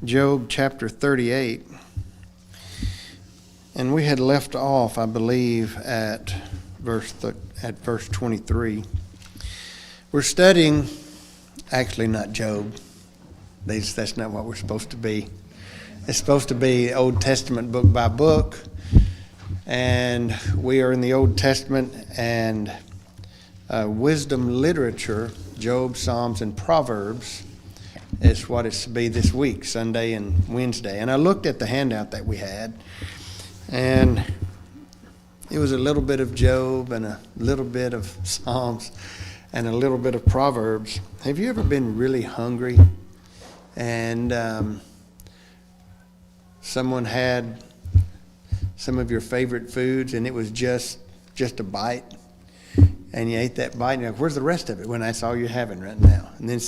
Job chapter 38. And we had left off, I believe, at verse 23. We're studying, actually not Job. That's not what we're supposed to be. It's supposed to be Old Testament book by book. And we are in the Old Testament and wisdom literature, Job, Psalms, and Proverbs is what it's to be this week, Sunday and Wednesday. And I looked at the handout that we had, and it was a little bit of Job and a little bit of Psalms and a little bit of Proverbs. Have you ever been really hungry and someone had some of your favorite foods and it was just a bite, and you ate that bite and you're like, where's the rest of it? When that's all you're having right now. And then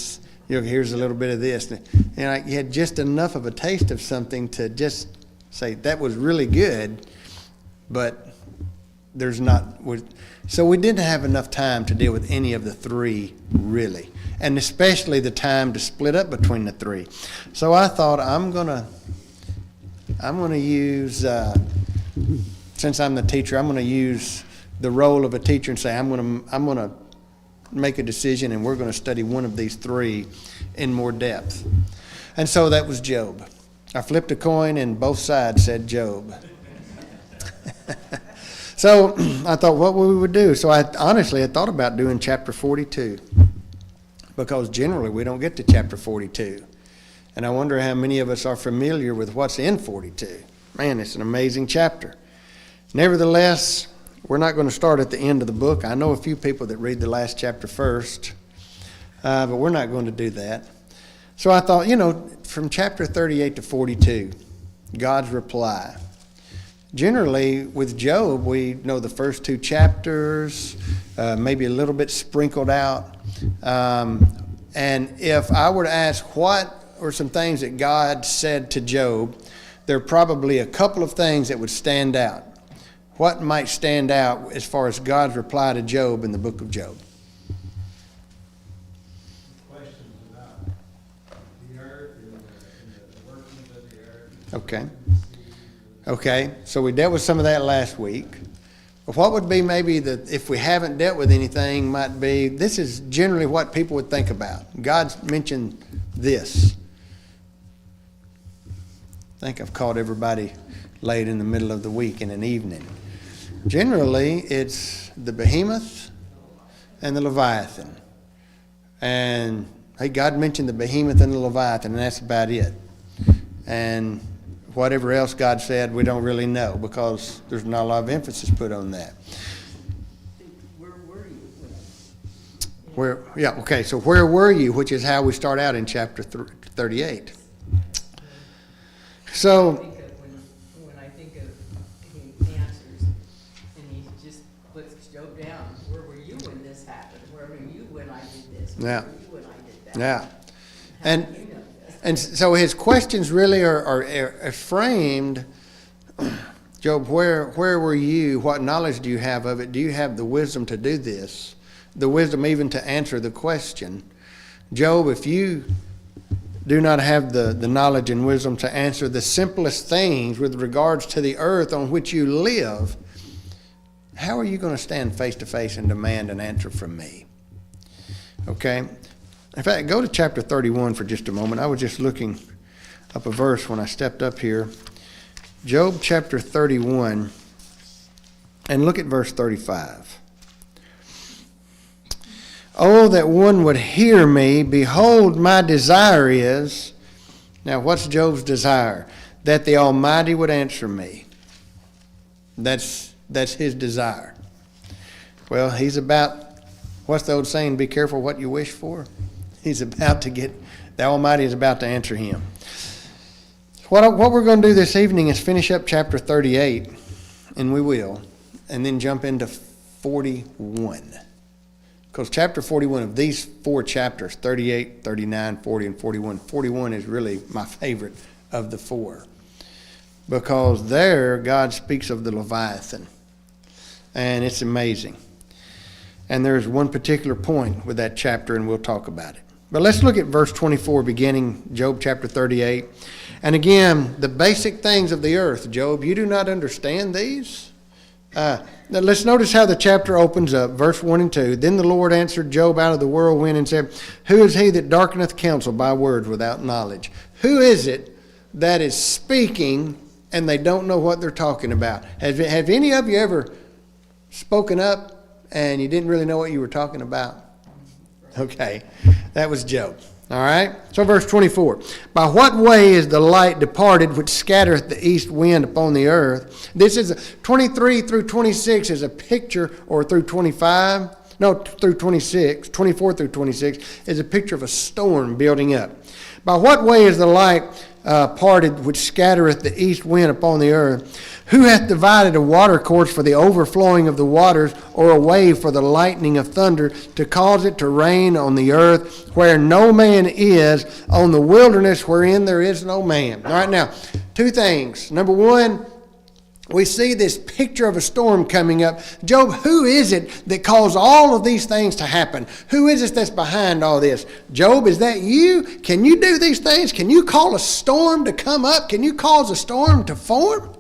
here's a little bit of this. And like you had just enough of a taste of something to just say that was really good, but there's not. So we didn't have enough time to deal with any of the three, really, and especially the time to split up between the three. So I thought I'm gonna use, since I'm the teacher, I'm gonna use the role of a teacher and say I'm gonna make a decision, and we're gonna study one of these three in more depth. And so that was Job. I flipped a coin and both sides said Job. So I thought what we would do. So I thought about doing chapter 42, because generally we don't get to chapter 42. And I wonder how many of us are familiar with what's in 42. Man, it's an amazing chapter. Nevertheless, we're not going to start at the end of the book. I know a few people that read the last chapter first, but we're not going to do that. So I thought, from chapter 38 to 42, God's reply. Generally, with Job, we know the first two chapters, maybe a little bit sprinkled out. And if I were to ask what were some things that God said to Job, there are probably a couple of things that would stand out. What might stand out as far as God's reply to Job in the book of Job? Questions about the earth and the workings of the earth. Okay, so we dealt with some of that last week. But what would be maybe if we haven't dealt with anything, might be, this is generally what people would think about. God's mentioned this. I think I've caught everybody late in the middle of the week in an evening. Generally, it's the behemoth and the Leviathan. And hey, God mentioned the behemoth and the Leviathan, and that's about it. And whatever else God said, we don't really know, because there's not a lot of emphasis put on that. Where were you? So where were you, which is how we start out in chapter 38. So When I think of he answers and he just puts Job down, where were you when this happened? Where were you when I did this? Where were you when I did that? Yeah. How do you know this? And so his questions really are framed, Job, where were you? What knowledge do you have of it? Do you have the wisdom to do this? The wisdom even to answer the question. Job, if you do not have the knowledge and wisdom to answer the simplest things with regards to the earth on which you live, how are you going to stand face to face and demand an answer from me? Okay? In fact, go to chapter 31 for just a moment. I was just looking up a verse when I stepped up here. Job chapter 31, and look at verse 35. Oh, that one would hear me. Behold, my desire is. Now, what's Job's desire? That the Almighty would answer me. That's his desire. Well, he's about, what's the old saying? Be careful what you wish for. The Almighty is about to answer him. What we're going to do this evening is finish up chapter 38, and we will, and then jump into 41. Because chapter 41 of these four chapters, 38, 39, 40, and 41, 41 is really my favorite of the four. Because there God speaks of the Leviathan. And it's amazing. And there's one particular point with that chapter, and we'll talk about it. But let's look at verse 24, beginning Job chapter 38. And again, the basic things of the earth, Job, you do not understand these? Now let's notice how the chapter opens up, verse 1 and 2. Then the Lord answered Job out of the whirlwind and said, Who is he that darkeneth counsel by words without knowledge? Who is it that is speaking and they don't know what they're talking about? Have any of you ever spoken up and you didn't really know what you were talking about? Okay, that was Job. All right, so verse 24. By what way is the light departed which scattereth the east wind upon the earth? This is 23 through 26 is a picture, or through 25, no, through 26, 24 through 26 is a picture of a storm building up. By what way is the light parted which scattereth the east wind upon the earth? Who hath divided a watercourse for the overflowing of the waters, or a way for the lightning of thunder, to cause it to rain on the earth where no man is, on the wilderness wherein there is no man? All right, now, two things. Number one, we see this picture of a storm coming up. Job, who is it that caused all of these things to happen? Who is it that's behind all this? Job, is that you? Can you do these things? Can you call a storm to come up? Can you cause a storm to form?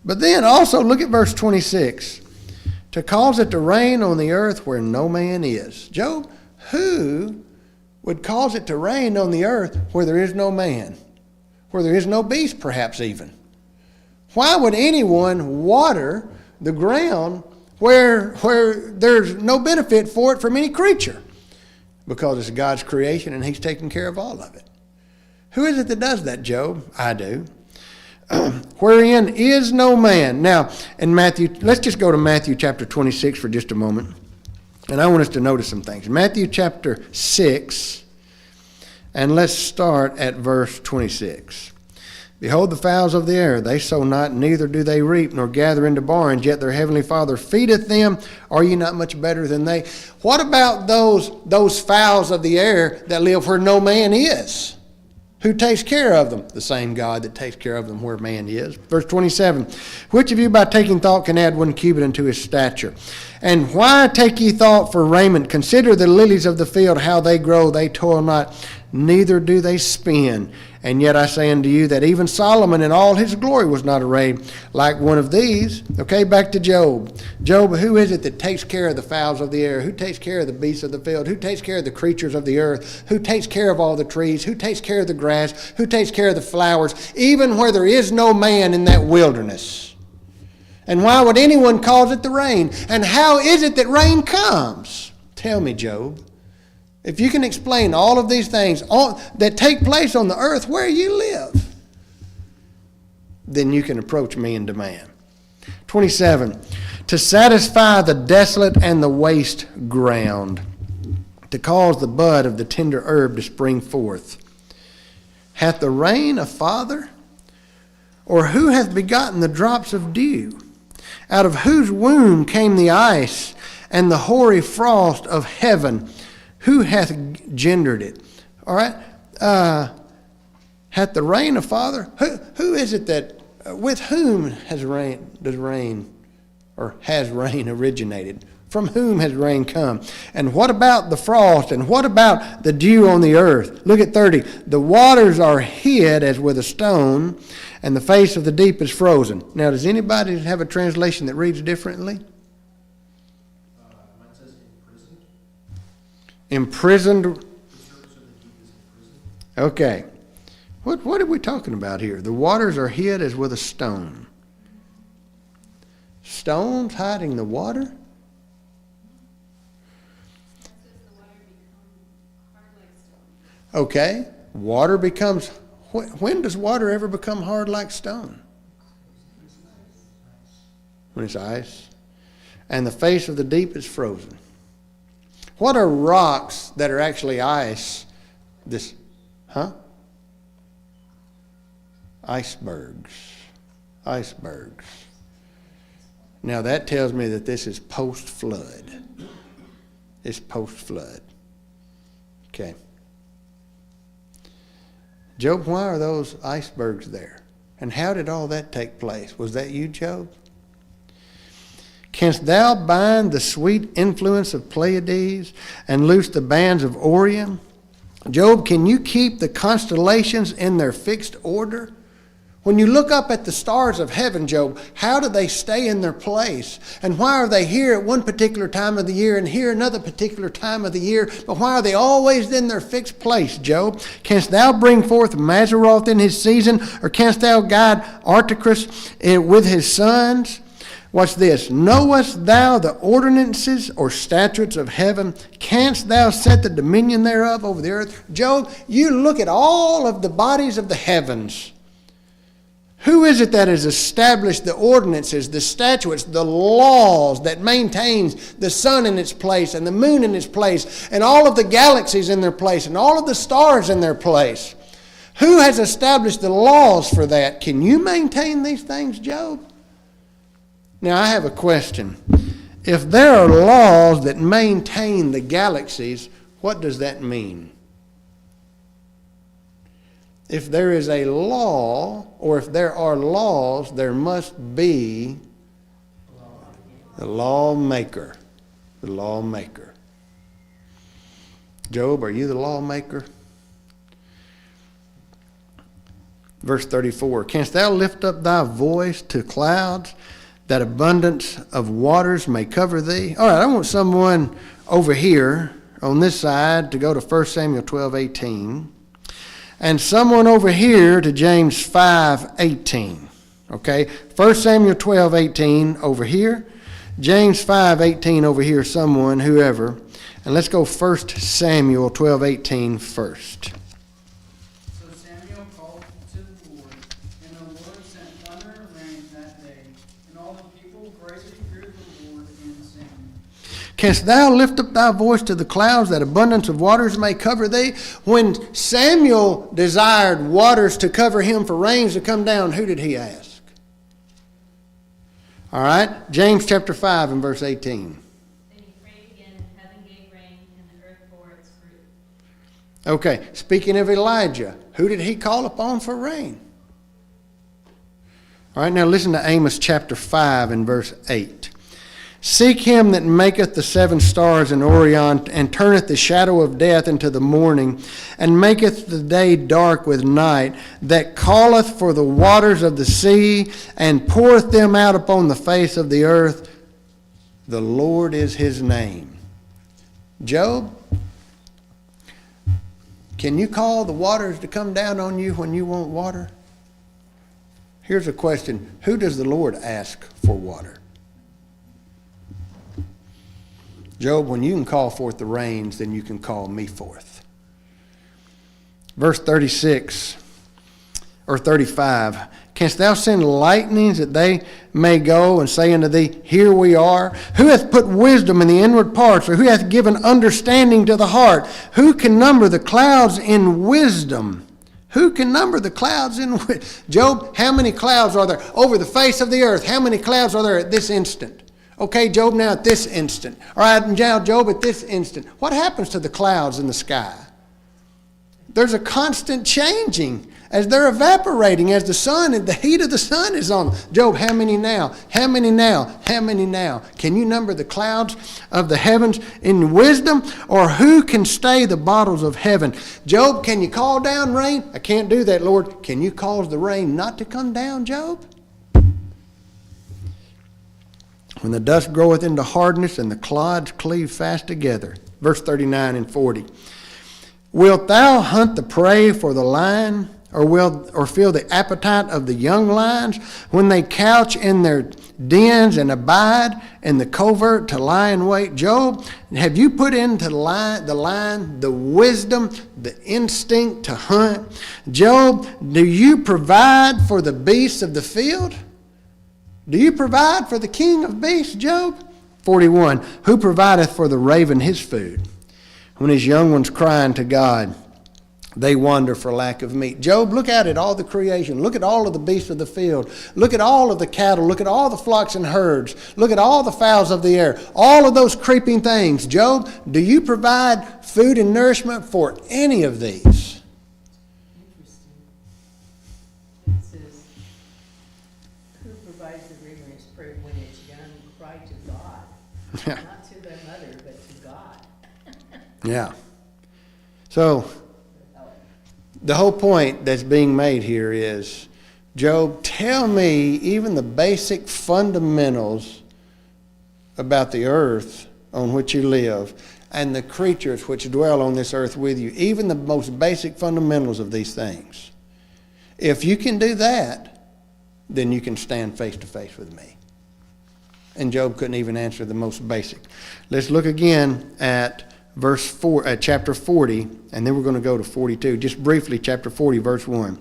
But then also look at verse 26. To cause it to rain on the earth where no man is. Job, who would cause it to rain on the earth where there is no man? Where there is no beast, perhaps even? Why would anyone water the ground where there's no benefit for it from any creature? Because it's God's creation and he's taking care of all of it. Who is it that does that, Job? I do. Wherein is no man. Now, in Matthew, let's just go to Matthew chapter 26 for just a moment. And I want us to notice some things. Matthew chapter 6, and let's start at verse 26. Behold the fowls of the air, they sow not, neither do they reap, nor gather into barns, yet their heavenly Father feedeth them. Are ye not much better than they? What about those fowls of the air that live where no man is? Who takes care of them? The same God that takes care of them where man is. Verse 27, which of you by taking thought can add 1 cubit unto his stature? And why take ye thought for raiment? Consider the lilies of the field, how they grow, they toil not, neither do they spin. And yet I say unto you that even Solomon in all his glory was not arrayed like one of these. Okay, back to Job. Job, who is it that takes care of the fowls of the air? Who takes care of the beasts of the field? Who takes care of the creatures of the earth? Who takes care of all the trees? Who takes care of the grass? Who takes care of the flowers? Even where there is no man in that wilderness. And why would anyone cause it to rain? And how is it that rain comes? Tell me, Job. If you can explain all of these things that take place on the earth where you live, then you can approach me and demand. 27, to satisfy the desolate and the waste ground, to cause the bud of the tender herb to spring forth. Hath the rain a father? Or who hath begotten the drops of dew? Out of whose womb came the ice and the hoary frost of heaven? Who hath gendered it? All right. Hath the rain a father? Who is it that, with whom has rain originated? From whom has rain come? And what about the frost? And what about the dew on the earth? Look at 30. The waters are hid as with a stone, and the face of the deep is frozen. Now, does anybody have a translation that reads differently? Mine says imprisoned. Imprisoned. The surface of the deep is imprisoned. Okay. What are we talking about here? The waters are hid as with a stone. Stones hiding the water? Okay. Water becomes, when does water ever become hard like stone? When it's ice. And the face of the deep is frozen. What are rocks that are actually ice? Icebergs. Icebergs. Now that tells me that this is post-flood. It's post-flood. Okay. Job, why are those icebergs there? And how did all that take place? Was that you, Job? Canst thou bind the sweet influence of Pleiades and loose the bands of Orion? Job, can you keep the constellations in their fixed order? When you look up at the stars of heaven, Job, how do they stay in their place? And why are they here at one particular time of the year and here another particular time of the year? But why are they always in their fixed place, Job? Canst thou bring forth Mazzaroth in his season, or canst thou guide Artacrus with his sons? Watch this. Knowest thou the ordinances or statutes of heaven? Canst thou set the dominion thereof over the earth? Job, you look at all of the bodies of the heavens. Who is it that has established the ordinances, the statutes, the laws that maintains the sun in its place and the moon in its place and all of the galaxies in their place and all of the stars in their place? Who has established the laws for that? Can you maintain these things, Job? Now, I have a question. If there are laws that maintain the galaxies, what does that mean? If there is a law, or if there are laws, there must be the lawmaker. The lawmaker. Job, are you the lawmaker? Verse 34, canst thou lift up thy voice to clouds, that abundance of waters may cover thee? All right, I want someone over here on this side to go to 1 Samuel 12:18. And someone over here to James 5:18. Okay? 1 Samuel 12:18 over here. James 5:18 over here, someone, whoever. And let's go 1 Samuel 12:18 first. So Samuel called to the Lord, and the Lord sent thunder and rain that day, and all the people greatly feared the Lord and sang. Canst thou lift up thy voice to the clouds, that abundance of waters may cover thee? When Samuel desired waters to cover him for rains to come down, who did he ask? All right, James chapter 5 and verse 18. Then he prayed again, and heaven gave rain, and the earth bore its fruit. Okay, speaking of Elijah, who did he call upon for rain? All right, now listen to Amos chapter 5 and verse 8. Seek him that maketh the seven stars in Orion, and turneth the shadow of death into the morning, and maketh the day dark with night, that calleth for the waters of the sea, and poureth them out upon the face of the earth. The Lord is his name. Job, can you call the waters to come down on you when you want water? Here's a question. Who does the Lord ask for water? Job, when you can call forth the rains, then you can call me forth. Verse 36 or 35. Canst thou send lightnings that they may go and say unto thee, here we are? Who hath put wisdom in the inward parts, or who hath given understanding to the heart? Who can number the clouds in wisdom? Who can number the clouds in wisdom? Job, how many clouds are there over the face of the earth? How many clouds are there at this instant? Okay, Job, now at this instant. All right, now, Job, at this instant. What happens to the clouds in the sky? There's a constant changing as they're evaporating, as the sun and the heat of the sun is on them. Job, how many now? How many now? How many now? Can you number the clouds of the heavens in wisdom? Or who can stay the bottles of heaven? Job, can you call down rain? I can't do that, Lord. Can you cause the rain not to come down, Job? When the dust groweth into hardness and the clods cleave fast together. Verse 39 and 40. Wilt thou hunt the prey for the lion, or feel the appetite of the young lions, when they couch in their dens and abide in the covert to lie in wait? Job, have you put into the lion the wisdom, the instinct to hunt? Job, do you provide for the beasts of the field? Do you provide for the king of beasts, Job? 41, who provideth for the raven his food? When his young ones cry unto God, they wander for lack of meat. Job, look out at all the creation. Look at all of the beasts of the field. Look at all of the cattle. Look at all the flocks and herds. Look at all the fowls of the air. All of those creeping things. Job, do you provide food and nourishment for any of these? Interesting. It says, who provides the rigorous prayer when it's young, cry to God. Yeah. Not to their mother, but to God. Yeah. So the whole point that's being made here is, Job, tell me even the basic fundamentals about the earth on which you live and the creatures which dwell on this earth with you, even the most basic fundamentals of these things. If you can do that, then you can stand face to face with me. And Job couldn't even answer the most basic. Let's look again at chapter 40, and then we're going to go to 42. Just briefly, chapter 40, verse 1.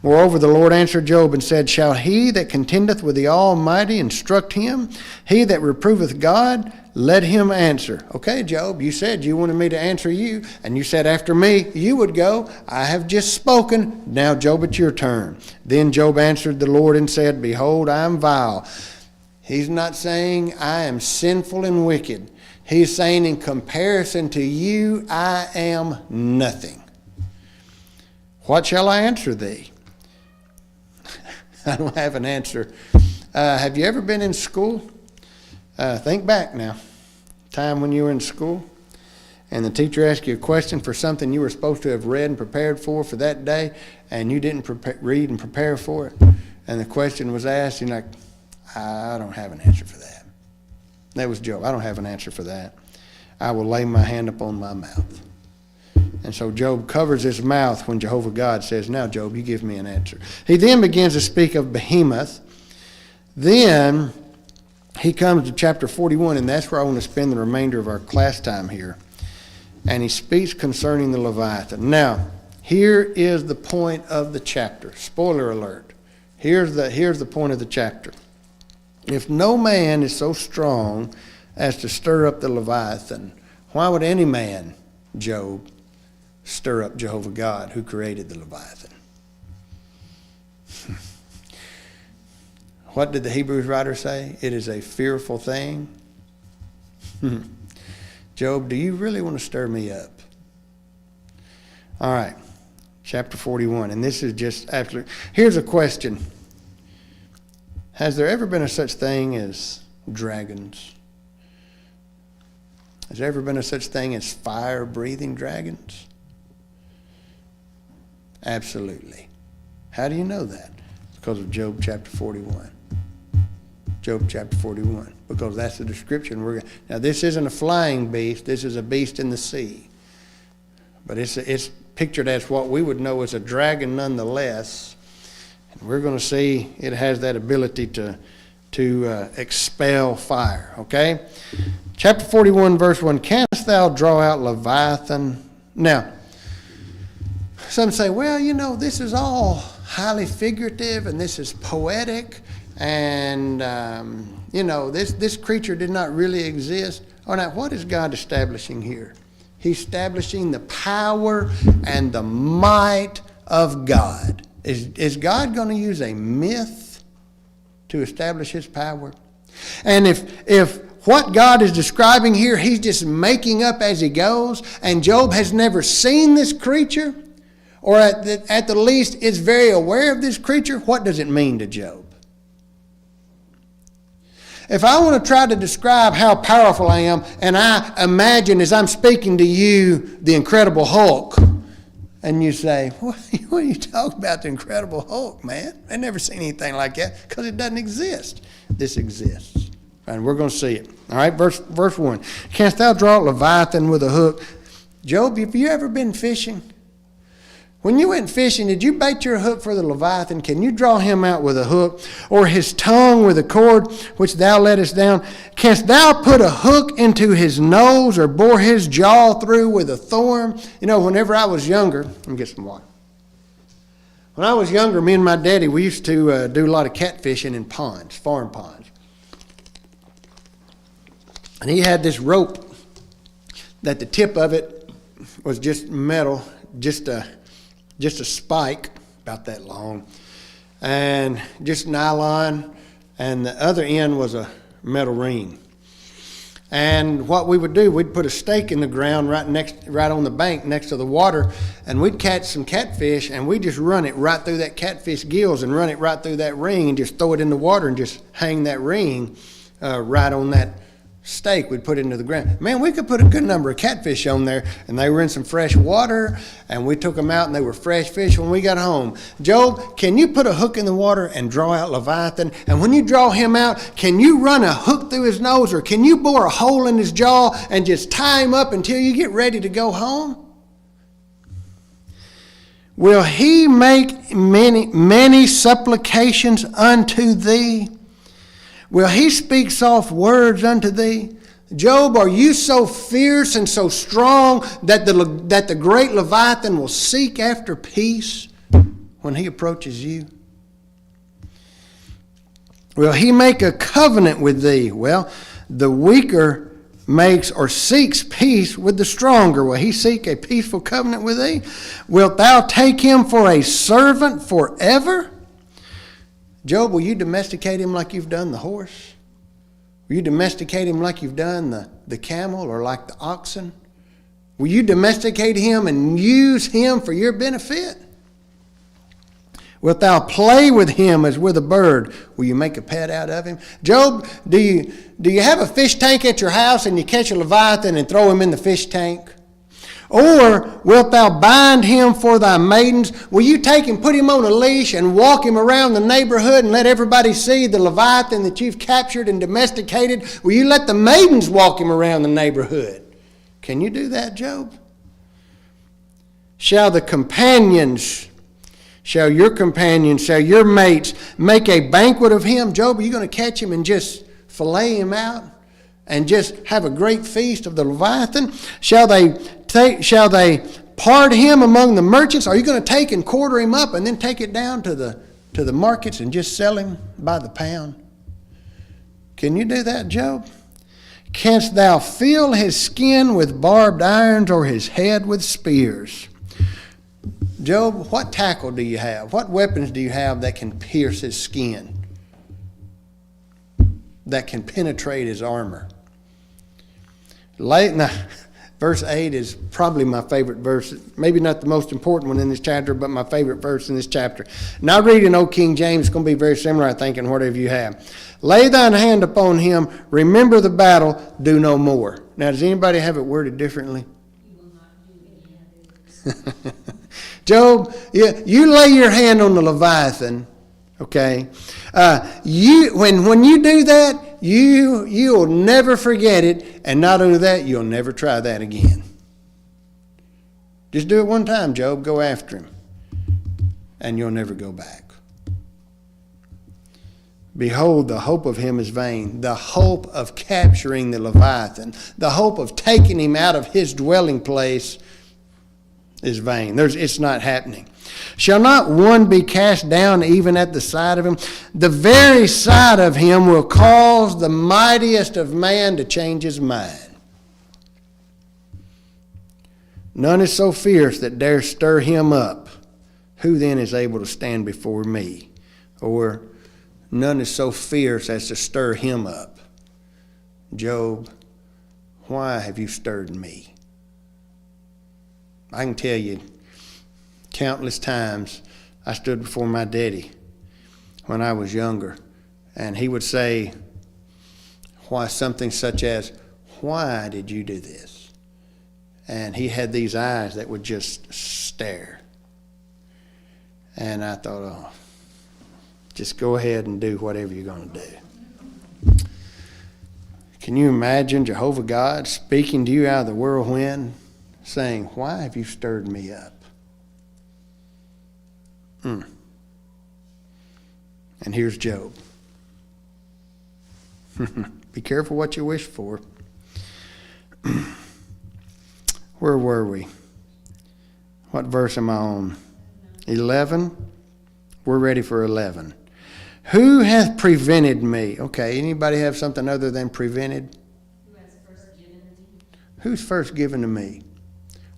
Moreover, the Lord answered Job and said, Shall he that contendeth with the Almighty instruct him? He that reproveth God, let him answer. Okay, Job, you said you wanted me to answer you, and you said after me you would go. I have just spoken. Now, Job, it's your turn. Then Job answered the Lord and said, Behold, I am vile. He's not saying I am sinful and wicked. He's saying in comparison to you, I am nothing. What shall I answer thee? I don't have an answer. Have you ever been in school? Think back now. Time when you were in school and the teacher asked you a question for something you were supposed to have read and prepared for that day, and you didn't read and prepare for it. And the question was asked, and you're like, I don't have an answer for that. That was Job. I don't have an answer for that. I will lay my hand upon my mouth. And so Job covers his mouth when Jehovah God says, Now, Job, you give me an answer. He then begins to speak of Behemoth. Then he comes to chapter 41, and that's where I want to spend the remainder of our class time here. And he speaks concerning the Leviathan. Now, here is the point of the chapter. Spoiler alert. Here's the point of the chapter. If no man is so strong as to stir up the Leviathan, why would any man, Job, stir up Jehovah God who created the Leviathan? What did the Hebrews writer say? It is a fearful thing. Job, do you really want to stir me up? All right, chapter 41, and this is just absolutely. Here's a question. Has there ever been a such thing as dragons? Has there ever been a such thing as fire-breathing dragons? Absolutely. How do you know that? Because of Job chapter 41. Job chapter 41. Because that's the description we're going. Now, this isn't a flying beast. This is a beast in the sea. But it's pictured as what we would know as a dragon nonetheless. And we're going to see it has that ability to expel fire. Okay? Chapter 41, verse 1. Canst thou draw out Leviathan? Now, some say, well, this is all highly figurative and this is poetic and, this creature did not really exist. Oh, now, what is God establishing here? He's establishing the power and the might of God. Is God going to use a myth to establish his power? And if what God is describing here, he's just making up as he goes, and Job has never seen this creature, or at the least is very aware of this creature, what does it mean to Job? If I want to try to describe how powerful I am, and I imagine as I'm speaking to you the Incredible Hulk, and you say, what are you talking about, the Incredible Hulk, man? I've never seen anything like that, because it doesn't exist. This exists. And we're going to see it. All right, verse 1. Canst thou draw Leviathan with a hook? Job, have you ever been fishing? When you went fishing, did you bait your hook for the Leviathan? Can you draw him out with a hook? Or his tongue with a cord which thou lettest down? Canst thou put a hook into his nose or bore his jaw through with a thorn? Whenever I was younger, let me get some water. When I was younger, me and my daddy, we used to do a lot of catfishing in ponds, farm ponds. And he had this rope that the tip of it was just metal, just a spike about that long, and just nylon, and the other end was a metal ring. And what we would do, we'd put a stake in the ground right on the bank next to the water, and we'd catch some catfish, and we'd just run it right through that catfish gills and run it right through that ring and just throw it in the water and just hang that ring right on that steak we'd put into the ground. Man, we could put a good number of catfish on there, and they were in some fresh water, and we took them out, and they were fresh fish when we got home. Job, can you put a hook in the water and draw out Leviathan? And when you draw him out, can you run a hook through his nose, or can you bore a hole in his jaw and just tie him up until you get ready to go home? Will he make many supplications unto thee? Will he speak soft words unto thee? Job, are you so fierce and so strong that the great Leviathan will seek after peace when he approaches you? Will he make a covenant with thee? Well, the weaker makes or seeks peace with the stronger. Will he seek a peaceful covenant with thee? Wilt thou take him for a servant forever? Job, will you domesticate him like you've done the horse? Will you domesticate him like you've done the camel or like the oxen? Will you domesticate him and use him for your benefit? Wilt thou play with him as with a bird? Will you make a pet out of him? Job, do you have a fish tank at your house and you catch a Leviathan and throw him in the fish tank? Or wilt thou bind him for thy maidens? Will you take him, put him on a leash, and walk him around the neighborhood and let everybody see the Leviathan that you've captured and domesticated? Will you let the maidens walk him around the neighborhood? Can you do that, Job? Shall your companions, shall your mates make a banquet of him? Job, are you going to catch him and just fillet him out and just have a great feast of the Leviathan? Shall they part him among the merchants? Are you going to take and quarter him up and then take it down to the markets and just sell him by the pound? Can you do that, Job? Canst thou fill his skin with barbed irons or his head with spears? Job, what tackle do you have? What weapons do you have that can pierce his skin? That can penetrate his armor? Now, verse 8 is probably my favorite verse. Maybe not the most important one in this chapter, but my favorite verse in this chapter. Now read in Old King James. It's going to be very similar, I think, in whatever you have. Lay thine hand upon him. Remember the battle. Do no more. Now, does anybody have it worded differently? Job, you lay your hand on the Leviathan, okay? When you do that, you'll never forget it, and not only that, you'll never try that again. Just do it one time, Job. Go after him, and you'll never go back. Behold, the hope of him is vain. The hope of capturing the Leviathan, the hope of taking him out of his dwelling place is vain. It's not happening. Shall not one be cast down even at the sight of him? The very sight of him will cause the mightiest of man to change his mind. None is so fierce that dare stir him up. Who then is able to stand before me? Or none is so fierce as to stir him up. Job, why have you stirred me? I can tell you countless times I stood before my daddy when I was younger, and he would say something such as, why did you do this? And he had these eyes that would just stare. And I thought, oh, just go ahead and do whatever you're going to do. Can you imagine Jehovah God speaking to you out of the whirlwind, saying, why have you stirred me up? And here's Job. Be careful what you wish for. Where were we? What verse am I on? 11? We're ready for 11. Who hath prevented me? Okay, anybody have something other than prevented? Who has first given to me? Who's first given to me?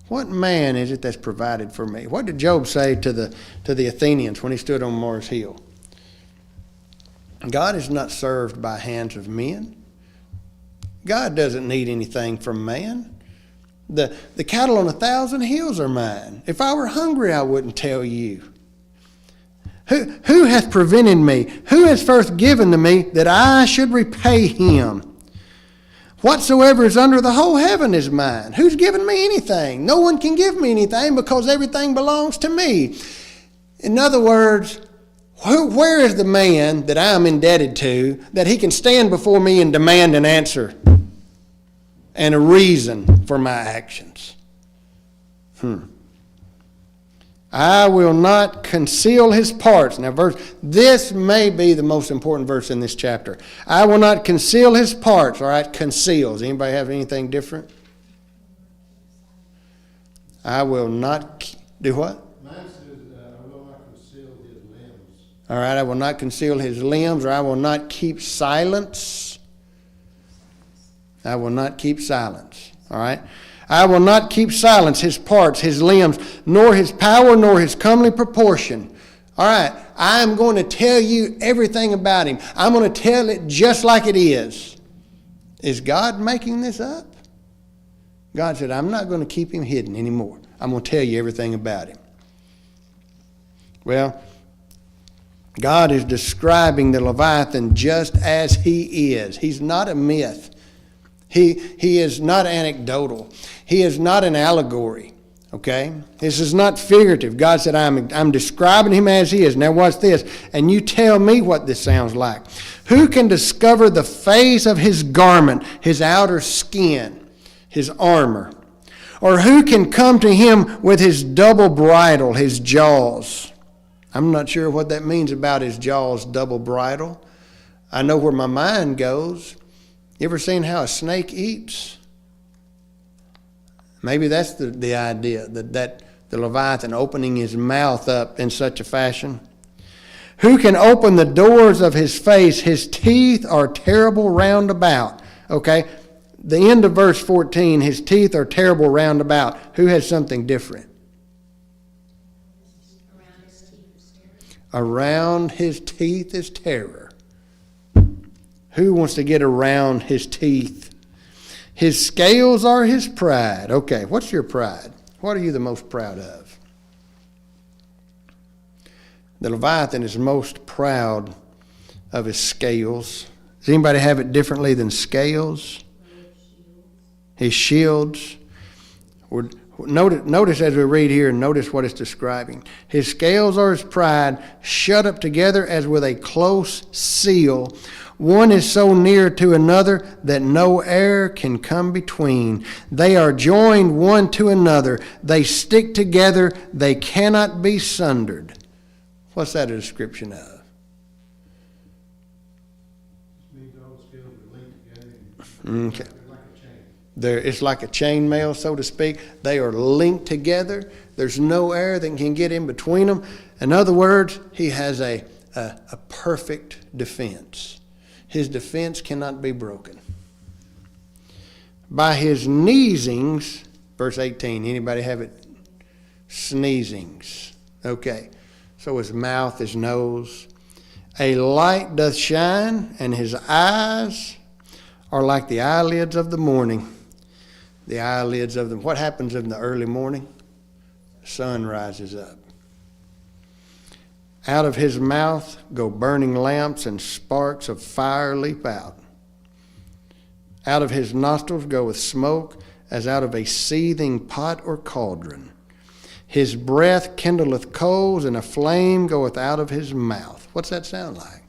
What man is it that's provided for me? What did Job say to the Athenians when he stood on Mars Hill? God is not served by hands of men. God doesn't need anything from man. The cattle on 1,000 hills are mine. If I were hungry, I wouldn't tell you. Who hath prevented me? Who has first given to me that I should repay him? Whatsoever is under the whole heaven is mine. Who's given me anything? No one can give me anything because everything belongs to me. In other words, where is the man that I'm indebted to that he can stand before me and demand an answer and a reason for my actions? I will not conceal his parts. Now, this may be the most important verse in this chapter. I will not conceal his parts. All right, conceals. Anybody have anything different? I will not do what? Mine says, I will not conceal his limbs. All right, I will not conceal his limbs, or I will not keep silence. I will not keep silence. All right? I will not keep silence his parts, his limbs, nor his power, nor his comely proportion. All right, I am going to tell you everything about him. I'm going to tell it just like it is. Is God making this up? God said, I'm not going to keep him hidden anymore. I'm going to tell you everything about him. Well, God is describing the Leviathan just as he is. He's not a myth. He is not anecdotal. He is not an allegory. Okay? This is not figurative. God said, I'm describing him as he is. Now watch this. And you tell me what this sounds like. Who can discover the face of his garment, his outer skin, his armor? Or who can come to him with his double bridle, his jaws? I'm not sure what that means about his jaws, double bridle. I know where my mind goes. You ever seen how a snake eats? Maybe that's the idea, that the Leviathan opening his mouth up in such a fashion. Who can open the doors of his face? His teeth are terrible round about. Okay, the end of verse 14, his teeth are terrible round about. Who has something different? Around his teeth is terror. Who wants to get around his teeth? His scales are his pride. Okay, what's your pride? What are you the most proud of? The Leviathan is most proud of his scales. Does anybody have it differently than scales? His shields. Notice as we read here, notice what it's describing. His scales are his pride, shut up together as with a close seal. One is so near to another that no air can come between. They are joined one to another. They stick together. They cannot be sundered. What's that a description of? This means all the scales are linked together. Okay. They're like a chain. It's like a chain mail, so to speak. They are linked together. There's no air that can get in between them. In other words, he has a perfect defense. His defense cannot be broken. By his sneezings, verse 18, anybody have it? Sneezings. Okay. So his mouth, his nose. A light doth shine, and his eyes are like the eyelids of the morning. The eyelids of them. What happens in the early morning? The sun rises up. Out of his mouth go burning lamps, and sparks of fire leap out. Out of his nostrils goeth smoke, as out of a seething pot or cauldron. His breath kindleth coals, and a flame goeth out of his mouth. What's that sound like?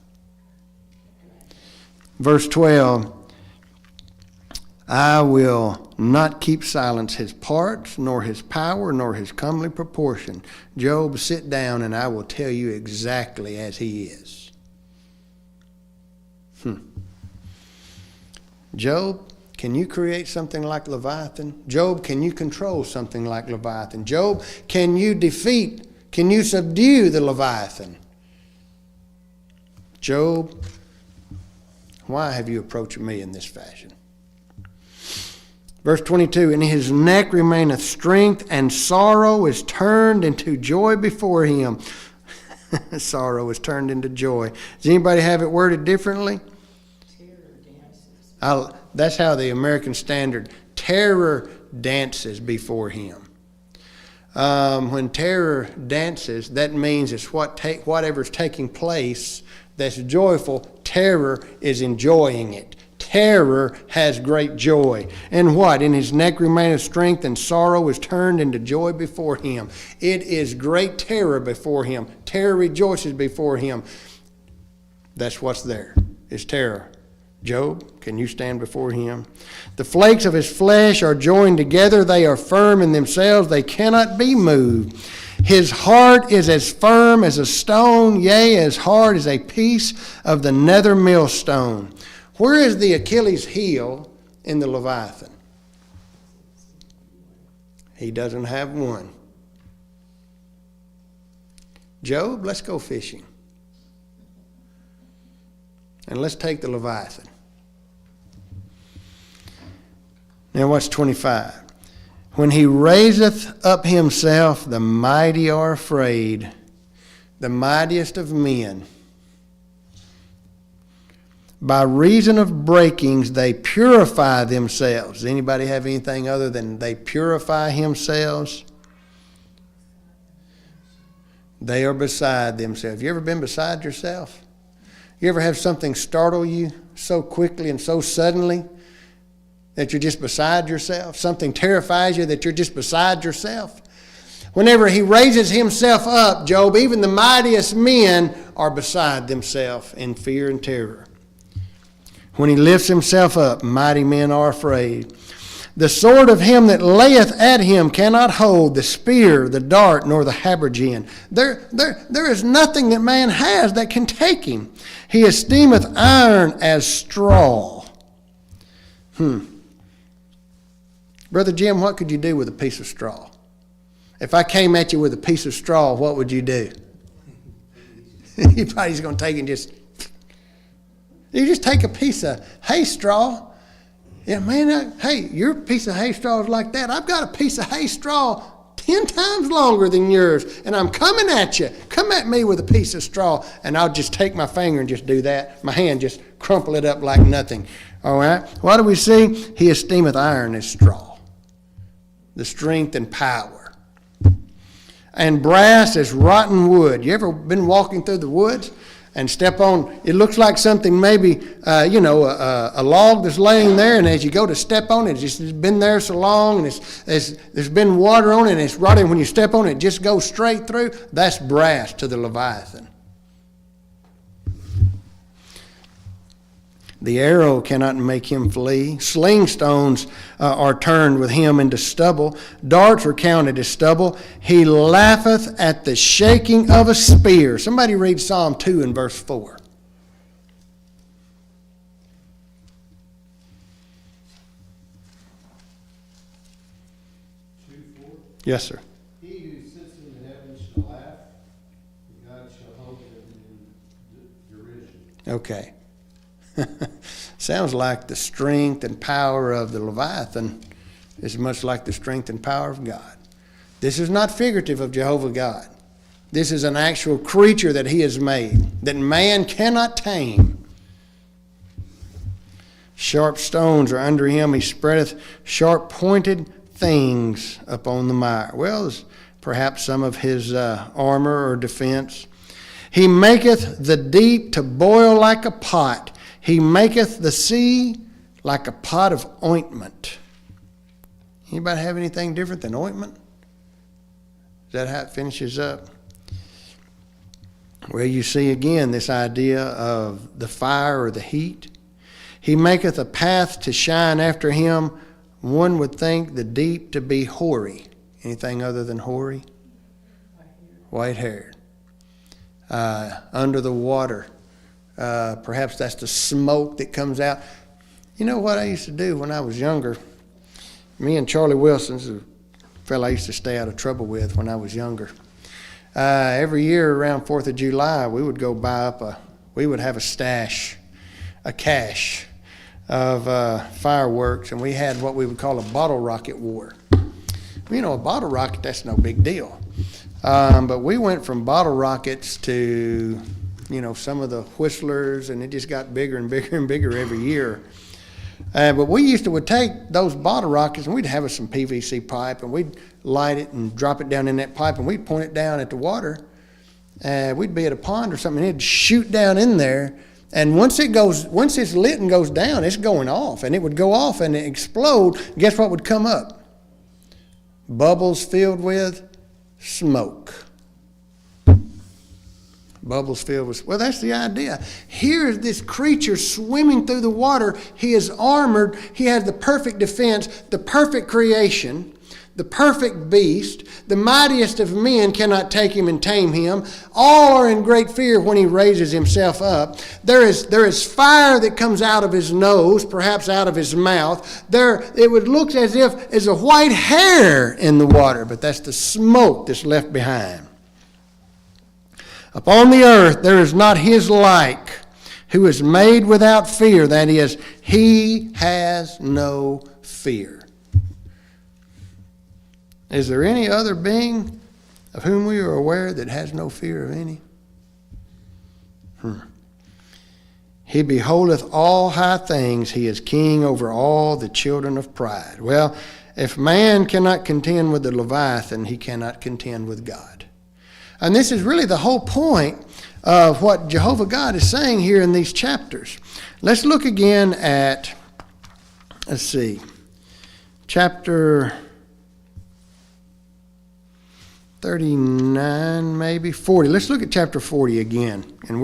Verse 12, I will not keep silence his parts, nor his power, nor his comely proportion. Job, sit down, and I will tell you exactly as he is. Job, can you create something like Leviathan? Job, can you control something like Leviathan? Job, can you subdue the Leviathan? Job, why have you approached me in this fashion? Verse 22, in his neck remaineth strength, and sorrow is turned into joy before him. Sorrow is turned into joy. Does anybody have it worded differently? Terror dances. That's how the American Standard, terror dances before him. When terror dances, that means it's whatever's taking place that's joyful. Terror is enjoying it. terror has great joy. And what? In his neck remaineth strength, and sorrow is turned into joy before him. It is great terror before him. Terror rejoices before him. That's what's there, is terror. Job, can you stand before him? The flakes of his flesh are joined together. They are firm in themselves. They cannot be moved. His heart is as firm as a stone, yea, as hard as a piece of the nether millstone. Where is the Achilles heel in the Leviathan? He doesn't have one. Job, let's go fishing. And let's take the Leviathan. Now what's 25? When he raiseth up himself, the mighty are afraid, the mightiest of men. By reason of breakings, they purify themselves. Does anybody have anything other than they purify themselves? They are beside themselves. You ever been beside yourself? You ever have something startle you so quickly and so suddenly that you're just beside yourself? Something terrifies you that you're just beside yourself? Whenever he raises himself up, Job, even the mightiest men are beside themselves in fear and terror. When he lifts himself up, mighty men are afraid. The sword of him that layeth at him cannot hold, the spear, the dart, nor the habergeon. There is nothing that man has that can take him. He esteemeth iron as straw. Brother Jim, what could you do with a piece of straw? If I came at you with a piece of straw, what would you do? You probably just going to take and just... You just take a piece of hay straw. Yeah, man, hey, your piece of hay straw is like that. I've got a piece of hay straw 10 times longer than yours, and I'm coming at you. Come at me with a piece of straw, and I'll just take my finger and just do that. My hand just crumple it up like nothing. All right? What do we see? He esteemeth iron as straw, the strength and power. And brass as rotten wood. You ever been walking through the woods and step on, it looks like something maybe, a log that's laying there, and as you go to step on it, it's been there so long, and there's been water on it, and it's rotting. When you step on it, it just goes straight through. That's brass to the Leviathan. The arrow cannot make him flee. Sling stones are turned with him into stubble. Darts are counted as stubble. He laugheth at the shaking of a spear. Somebody read Psalm 2 and verse 4. Yes, sir. He who sits in the heavens shall laugh, and God shall hold him in derision. Okay. Sounds like the strength and power of the Leviathan is much like the strength and power of God. This is not figurative of Jehovah God. This is an actual creature that he has made, that man cannot tame. Sharp stones are under him. He spreadeth sharp-pointed things upon the mire. Well, it's perhaps some of his armor or defense. He maketh the deep to boil like a pot. He maketh the sea like a pot of ointment. Anybody have anything different than ointment? Is that how it finishes up? Well, you see again this idea of the fire or the heat. He maketh a path to shine after him. One would think the deep to be hoary. Anything other than hoary? White-haired. Under the water. Perhaps that's the smoke that comes out. You know what I used to do when I was younger? Me and Charlie Wilson's a fellow I used to stay out of trouble with when I was younger. Every year around 4th of July, we would go buy we would have a stash, a cache of fireworks, and we had what we would call a bottle rocket war. You know, a bottle rocket, that's no big deal. But we went from bottle rockets to, some of the whistlers, and it just got bigger and bigger and bigger every year. But we would take those bottle rockets, and we'd have us some PVC pipe, and we'd light it and drop it down in that pipe, and we'd point it down at the water. We'd be at a pond or something, and it'd shoot down in there, And once it's lit and goes down, it's going off. And it would go off and explode. Guess what would come up? Bubbles filled with smoke. Bubbles filled with, well, that's the idea. Here is this creature swimming through the water. He is armored. He has the perfect defense, the perfect creation, the perfect beast. The mightiest of men cannot take him and tame him. All are in great fear when he raises himself up. There is fire that comes out of his nose, perhaps out of his mouth. It would look as if there's a white hair in the water, but that's the smoke that's left behind. Upon the earth there is not his like, who is made without fear. That is, he has no fear. Is there any other being of whom we are aware that has no fear of any? He beholdeth all high things. He is king over all the children of pride. Well, if man cannot contend with the Leviathan, he cannot contend with God. And this is really the whole point of what Jehovah God is saying here in these chapters. Let's look again at, chapter 39, maybe 40. Let's look at chapter 40 again. And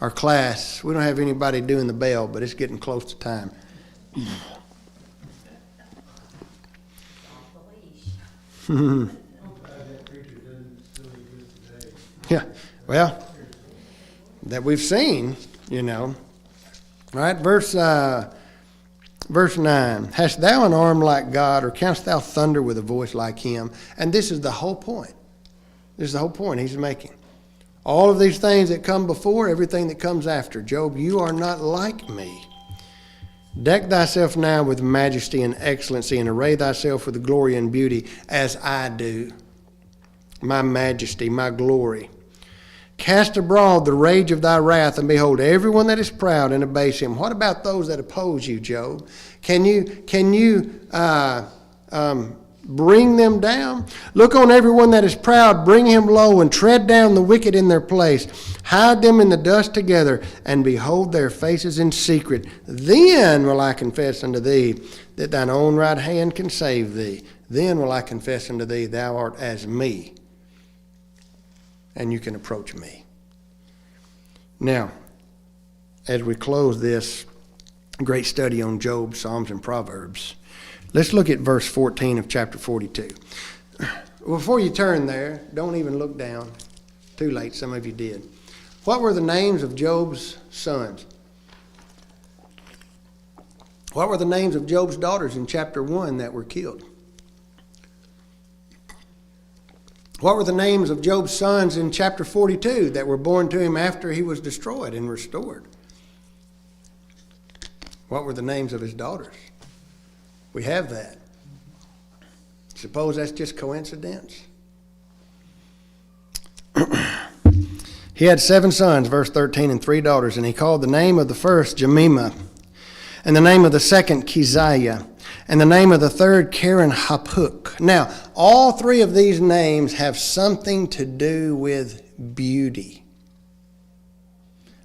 our class, we don't have anybody doing the bell, but it's getting close to time. Yeah, well, that we've seen, right? Verse 9, hast thou an arm like God, or canst thou thunder with a voice like him? And this is the whole point. This is the whole point he's making. All of these things that come before, everything that comes after. Job, you are not like me. Deck thyself now with majesty and excellency, and array thyself with glory and beauty, as I do. My majesty, my glory. Cast abroad the rage of thy wrath, and behold, everyone that is proud and abase him. What about those that oppose you, Job? Can you bring them down? Look on everyone that is proud, bring him low, and tread down the wicked in their place. Hide them in the dust together, and behold their faces in secret. Then will I confess unto thee that thine own right hand can save thee. Then will I confess unto thee, thou art as me, and you can approach me. Now, as we close this great study on Job, Psalms, and Proverbs, let's look at verse 14 of chapter 42. Before you turn there, don't even look down. Too late, some of you did. What were the names of Job's sons? What were the names of Job's daughters in chapter 1 that were killed? What were the names of Job's sons in chapter 42 that were born to him after he was destroyed and restored? What were the names of his daughters? We have that. Suppose that's just coincidence? He had 7 sons, verse 13, and 3 daughters, and he called the name of the first Jemimah, and the name of the second Keziah, and the name of the third Karen Hapuk. Now, all 3 of these names have something to do with beauty,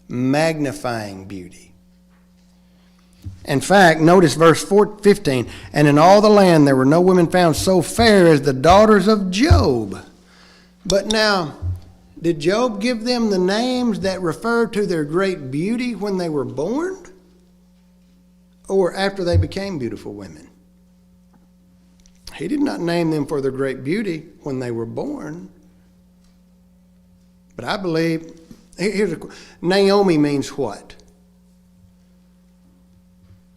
magnifying beauty. In fact, notice verse 15, and in all the land there were no women found so fair as the daughters of Job. But now, did Job give them the names that refer to their great beauty when they were born, or after they became beautiful women? He did not name them for their great beauty when they were born. But I believe, Naomi means what?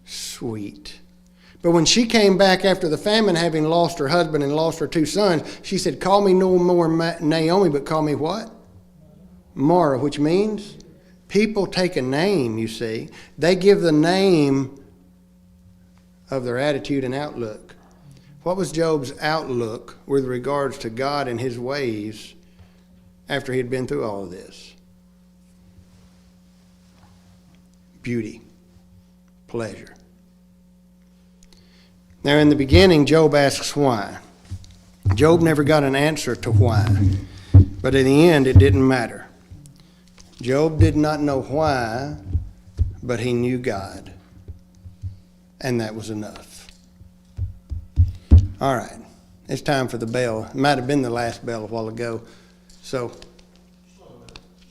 Sweet. But when she came back after the famine, having lost her husband and lost her 2 sons, she said, call me no more Naomi, but call me what? Mara, which means people take a name, you see. They give the name of their attitude and outlook. What was Job's outlook with regards to God and his ways after he had been through all of this? Beauty, pleasure. Now, in the beginning, Job asks why. Job never got an answer to why. But in the end, it didn't matter. Job did not know why but he knew God. And that was enough. All right. It's time for the bell. It might have been the last bell a while ago. So,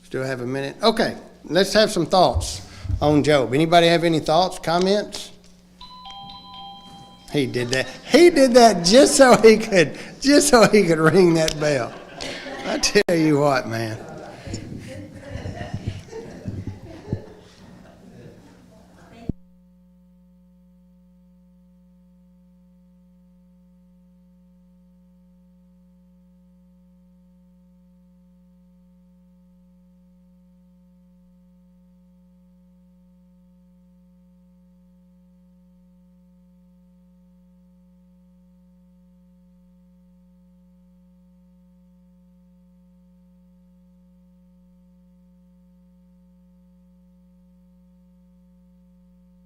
still have a minute? Okay. Let's have some thoughts on Job. Anybody have any thoughts, comments? He did that. He did that just so he could ring that bell. I tell you what, man.